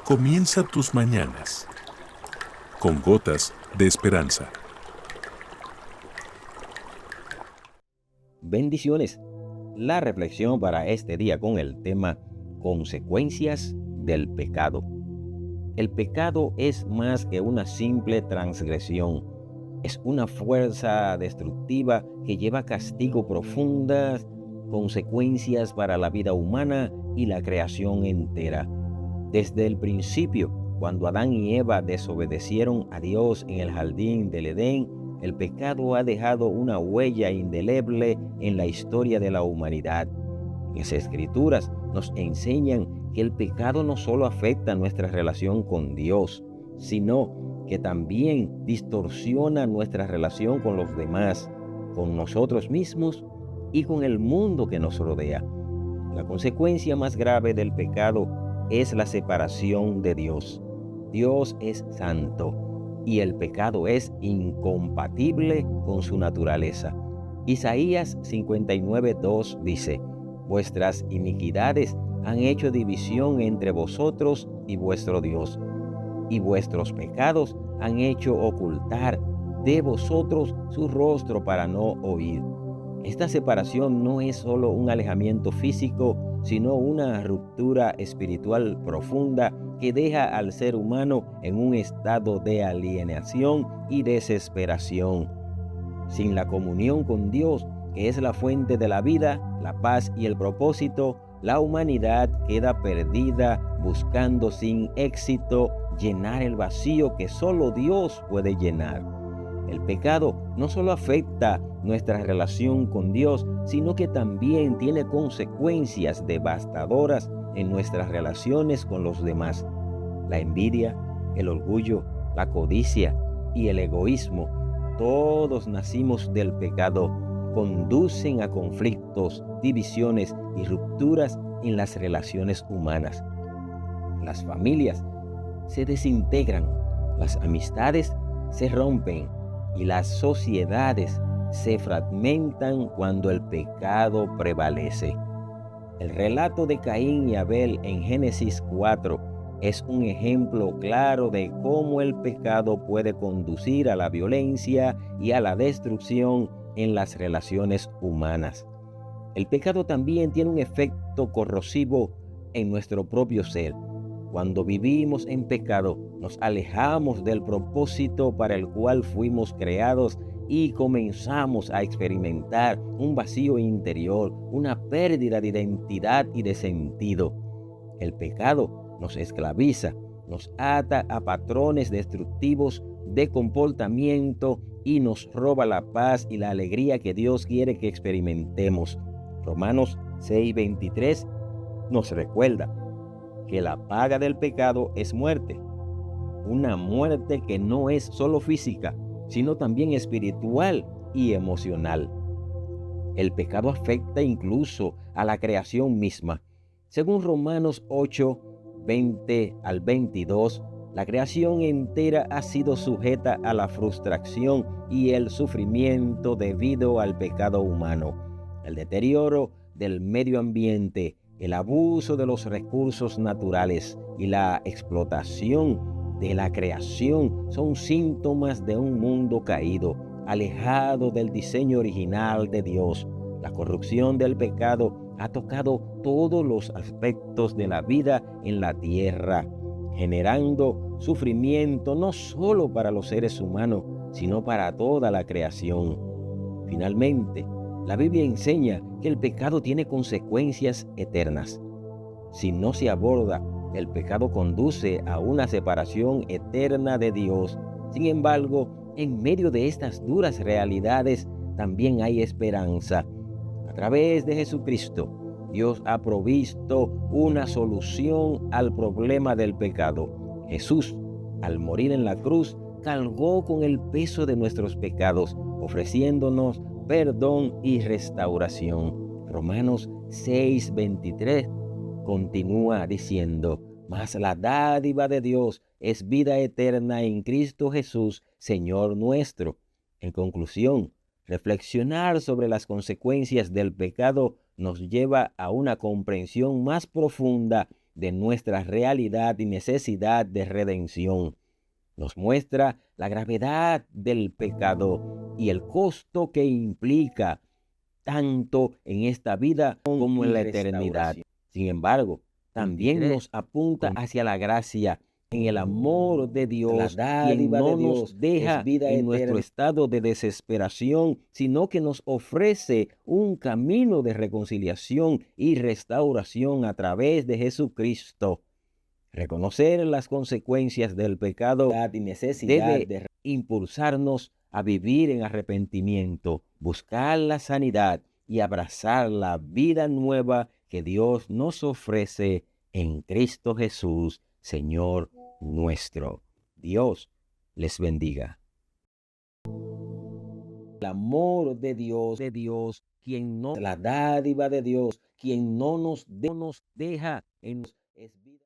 Comienza tus mañanas con gotas de esperanza. Bendiciones. La reflexión para este día con el tema consecuencias del pecado. El pecado es más que una simple transgresión. Es una fuerza destructiva que lleva castigo profundas, consecuencias para la vida humana y la creación entera. Desde el principio, cuando Adán y Eva desobedecieron a Dios en el jardín del Edén, el pecado ha dejado una huella indeleble en la historia de la humanidad. Las Escrituras nos enseñan que el pecado no solo afecta nuestra relación con Dios, sino que también distorsiona nuestra relación con los demás, con nosotros mismos y con el mundo que nos rodea. La consecuencia más grave del pecado es la separación de Dios. Dios es santo y el pecado es incompatible con su naturaleza. Isaías 59:2 dice: vuestras iniquidades han hecho división entre vosotros y vuestro Dios, y vuestros pecados han hecho ocultar de vosotros su rostro para no oír. Esta separación no es solo un alejamiento físico, sino una ruptura espiritual profunda que deja al ser humano en un estado de alienación y desesperación. Sin la comunión con Dios, que es la fuente de la vida, la paz y el propósito, la humanidad queda perdida buscando sin éxito llenar el vacío que solo Dios puede llenar. El pecado no solo afecta nuestra relación con Dios, sino que también tiene consecuencias devastadoras en nuestras relaciones con los demás. La envidia, el orgullo, la codicia y el egoísmo, todos nacimos del pecado, conducen a conflictos, divisiones y rupturas en las relaciones humanas. Las familias se desintegran, las amistades se rompen y las sociedades se fragmentan cuando el pecado prevalece. El relato de Caín y Abel en Génesis 4 es un ejemplo claro de cómo el pecado puede conducir a la violencia y a la destrucción en las relaciones humanas. El pecado también tiene un efecto corrosivo en nuestro propio ser. Cuando vivimos en pecado, nos alejamos del propósito para el cual fuimos creados y comenzamos a experimentar un vacío interior, una pérdida de identidad y de sentido. El pecado nos esclaviza, nos ata a patrones destructivos de comportamiento y nos roba la paz y la alegría que Dios quiere que experimentemos. Romanos 6:23 nos recuerda que la paga del pecado es muerte. Una muerte que no es solo física, sino también espiritual y emocional. El pecado afecta incluso a la creación misma. Según Romanos 8:20-22, la creación entera ha sido sujeta a la frustración y el sufrimiento debido al pecado humano. El deterioro del medio ambiente, el abuso de los recursos naturales y la explotación de la creación son síntomas de un mundo caído, alejado del diseño original de Dios. La corrupción del pecado ha tocado todos los aspectos de la vida en la tierra, generando sufrimiento no solo para los seres humanos, sino para toda la creación. Finalmente, la Biblia enseña que el pecado tiene consecuencias eternas. Si no se aborda, el pecado conduce a una separación eterna de Dios. Sin embargo, en medio de estas duras realidades, también hay esperanza. A través de Jesucristo, Dios ha provisto una solución al problema del pecado. Jesús, al morir en la cruz, cargó con el peso de nuestros pecados, ofreciéndonos perdón y restauración. Romanos 6:23 continúa diciendo: mas la dádiva de Dios es vida eterna en Cristo Jesús, Señor nuestro. En conclusión, reflexionar sobre las consecuencias del pecado nos lleva a una comprensión más profunda de nuestra realidad y necesidad de redención. Nos muestra la gravedad del pecado y el costo que implica tanto en esta vida como en la eternidad. Sin embargo, también nos apunta hacia la gracia en el amor de Dios, quien no nos deja en nuestro estado de desesperación, sino que nos ofrece un camino de reconciliación y restauración a través de Jesucristo. Reconocer las consecuencias del pecado debe impulsarnos a vivir en arrepentimiento, buscar la sanidad y abrazar la vida nueva que Dios nos ofrece en Cristo Jesús, Señor nuestro. Dios les bendiga. El amor de Dios, quien no, la dádiva de Dios, quien no nos deja en